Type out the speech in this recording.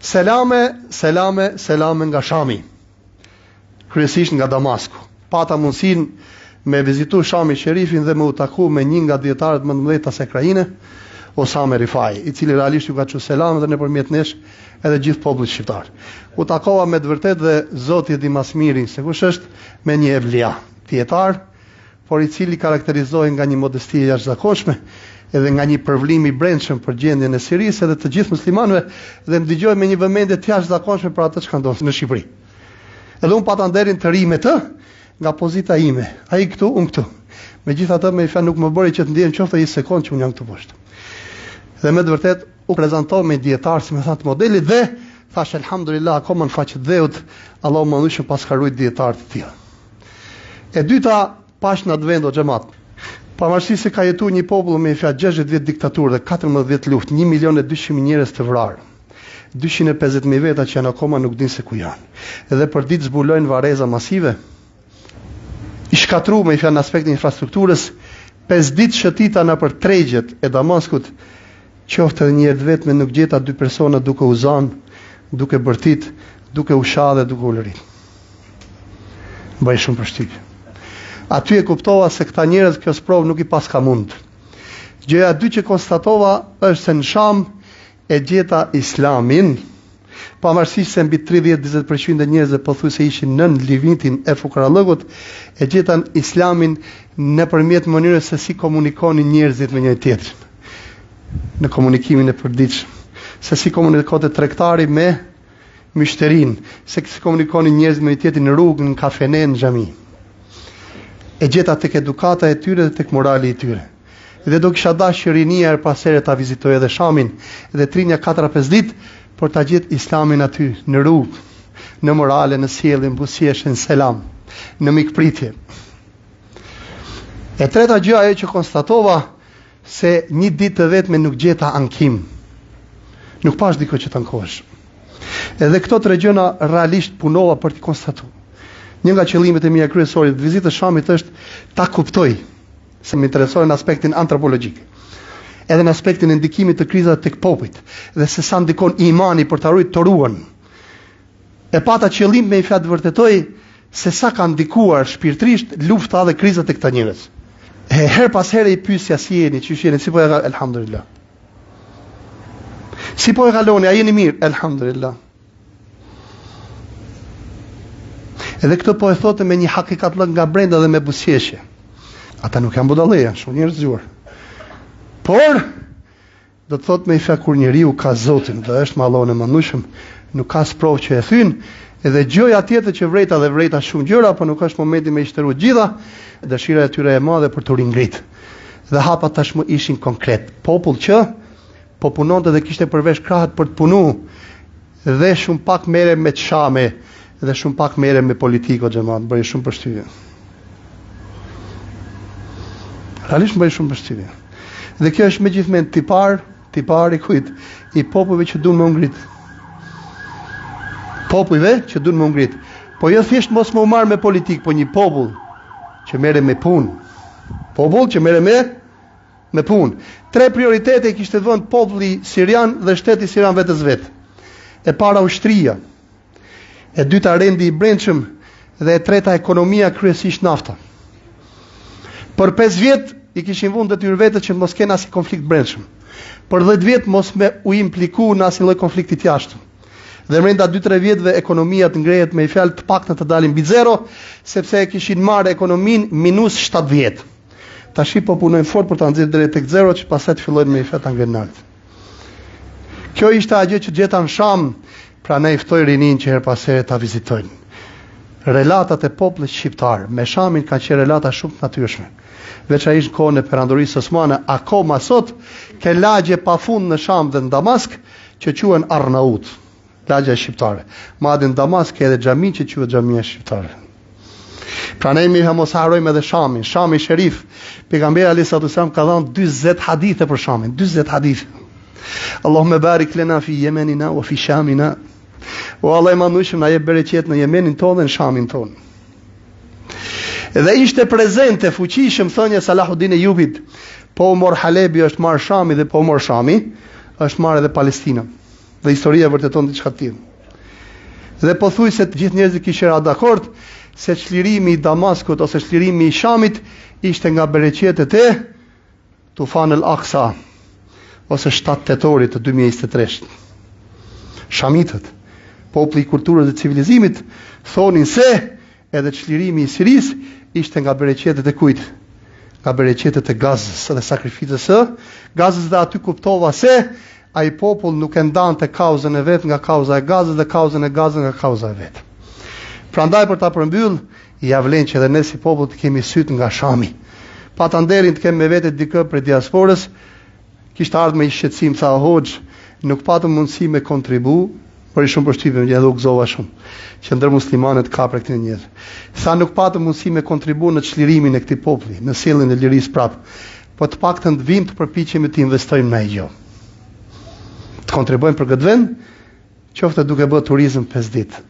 Selame nga Shami, kryesisht nga Damasku. Pata mundësin me vizitu Shami Sherifin dhe me u taku me një nga dietarët më të mëdhenj të Sekrajine, Osame Rifai, i cili realisht ju ka thënë selam dhe nëpërmjet nesh edhe gjithë popullit shqiptar. U takova me të vërtetë dhe Zoti e di më së miri se kush është, me një evlia, dietar, por i cili karakterizohej nga një modesti e jashtëzakonshme edhe nga një përvlim i brendshëm për gjendjen e Sirisë edhe të gjithë muslimanëve dhe më dëgjoi me një vëmendje të jashtëzakonshme për atë që ndodh në Shqipëri. Edhe unë pata nderin të ri me të nga pozita ime. Ai këtu, unë këtu. Megjithatë me fjalë nuk më bëri që të ndjen qoftë një sekond që unë jam këtu poshtë. Dhe me të vërtet u prezantoi me dietar si më thanë modelit dhe thash elhamdulillah akoma në faqet dheut Allahu më ndushë pas ka rujt dietar të tillë. E dyta, pash në atë vend o xhamat. Pavarësisht se ka jetuar një popull me fjalë 60 vjet diktaturë dhe 14 vjet luftë, 1.200.000 njerëz të vrarë. 250.000 veta që janë akoma nuk dinë se ku janë. Edhe për ditë zbulojnë vareza masive. I shkatruar me fjalë në aspektin e infrastrukturës, 5 ditë shëtita në për tregjet e Damaskut, qoftë edhe një herë vetëm nuk gjeta 2 persona duke u zanë, duke bërtit, duke u shah dhe duke u lërit. Bëj shumë përshtypje. Aty e kuptova se këta njerëz kjo sprovë nuk i pas ka mund. Gjëja e dytë që konstatova është se në Sham e gjeta Islamin, pavarësisht se mbi 30-40% e njerëzve pothuajse ishin nën limitin e fukarallëkut, e gjetan Islamin nëpërmjet mënyrës se si komunikonin njerëzit me njëri tjetrin. Në komunikimin e përditshëm, se si komunikote tregtari me myshterin, se si komunikonin njerëzit me njëri tjetrin në rrugë, në kafene, në xhami. E gjeta tek edukata e tyre dhe tek morali i tyre. Dhe do kisha dashur rinia her pas here ta vizitoj edhe Shamin dhe trinja 4-5 ditë për ta gjetë Islamin aty, në rrugë, në morale, në sjellje, në buzëqeshje, në selam, në mikpritje. E treta gjë ajo që konstatova se një ditë të vetme nuk gjeta ankim. Nuk pash diko që të ankohesh. Edhe këto tre gjëra realisht punova për të konstatuar. Një nga qëllimet e mia kryesore të vizitës Shamit është ta kuptoj se më interesoi në aspektin antropologjik. Edhe në aspektin e ndikimit të krizave tek popujt dhe se sa ndikon imani për ta ruajtur toruan. E pata qëllim me i fjalë të vërtetoj se sa ka ndikuar shpirtërisht lufta dhe krizat e këta njerëz. Her pas here i pyesja si jeni, çish jeni, si po e ka, elhamdulillah. Si po e kaloni, a jeni mirë? Elhamdulillah. Edhe këtë po e thotë me një hakikatlëk nga brenda dhe me buzëqeshje. Ata nuk janë budalleja, shumë njerëzuar. Por do të thotë me i fjalë kur njeriu ka Zotin dhe është me Allahun e mëndueshëm, nuk ka sprovë që e thyn, edhe gjëja tjetër që vrejta dhe vrejta shumë gjëra, por nuk është momenti me i shtëru gjitha, dëshira e tyre e madhe për të ringrit. Dhe hapa tashmë ishin konkret. Popull që po punonte dhe kishte përveç krahët për të punuar dhe shumë pak merre me çame dhe shumë pak merre me politikë xhamat, bëri shumë përshtypje. Realisht bëri shumë përshtypje. Dhe kjo është megjithëse tipar i kujt? I popujve që duan më ngrit. Popujve që duan më ngrit. Po jo thjesht mos më u marr me politikë, po një popull që merret me punë. Popull që merret me punë. 3 prioritete kishte vënë populli sirian dhe shteti sirian vetes vet. E para ushtria. E dyta rendi i brendshëm dhe e treta ekonomia, kryesisht nafta. Për 5 vjet i kishin vënë detyrë vetë që mos kenë asnjë konflikt brendshëm. Për 10 vjet mos me u impliku në asnjë lloj konflikti të jashtëm. Dhe brenda 2-3 vjetëve ekonomia të ngrehet me i fjalë të paktën të dalin mbi zero, sepse e kishin marrë ekonominë minus 7 vjet. Tashi po punojnë fort për ta nxjerrë drejt tek zero, që pastaj të fillojnë me i fjalë ta ngrenë. Kjo ishte ajo që gjeta në Sham, pra ne i ftoj rinin që her pas here ta vizitojnë. Relatat e popullit shqiptar me Shamin kanë qenë relata shumë të natyrshme. Veçanërisht në kohën e perandorisë osmane, akoma sot ke lagje pafund në Sham dhe në Damask që quhen Arnaut, lagja shqiptare. Madje në Damask ka edhe xhami që quhet xhamia shqiptare. Pra ne mi mos harrojmë edhe Shamin. Shami Sherif, pejgamberi alayhis salam ka dhënë 40 hadithe për Shamin, 40 hadithe. Allahumma barik lana fi Yemenina wa fi Shamina. O Allah i mëndueshëm na jep bereqet në Yemenin tonë dhe në Shamin tonë. Dhe ishte prezente fuqishëm thënia Salahuddin Eyyubit, po u mor Halebi është marr Shami dhe po u mor Shami është marr edhe Palestina. Dhe historia vërteton diçka të tillë. Dhe pothuajse të gjithë njerëzit kishin ra dakord se çlirimi i Damaskut ose çlirimi i Shamit ishte nga bereqetet e Tufan al-Aqsa ose 7 tetorit të 2023. Shamitët, populli i kulturës dhe civilizimit, thonin se edhe çlirimi i Sirisë ishte nga bereqetet e kujt? Nga bereqetet e Gazës dhe sakrificës së Gazës, dhe aty kuptova se ai popull nuk e ndante kauzën e vet nga kauza e Gazës dhe kauzën e Gazës nga kauza e vet. Prandaj për ta përmbyll, ja vlen që edhe ne si popull të kemi syt nga Shami. Pa ta nderin të kemi me vete dikë për diasporës, kishte ardhur me një shqetësim, tha Hoxh, nuk patëm mundësi me kontribu, por i shumë përshtypjem, edhe u gëzova shumë që ndër muslimanët ka për këtë njerëz. Tha nuk patëm mundësi me kontribu në çlirimin e këtij populli, në sjelljen e lirisë prap, po të paktën të vim të përpiqemi të investojmë në ai gjë. Të kontribuojmë për këtë vend, qoftë duke bërë turizëm 5 ditë.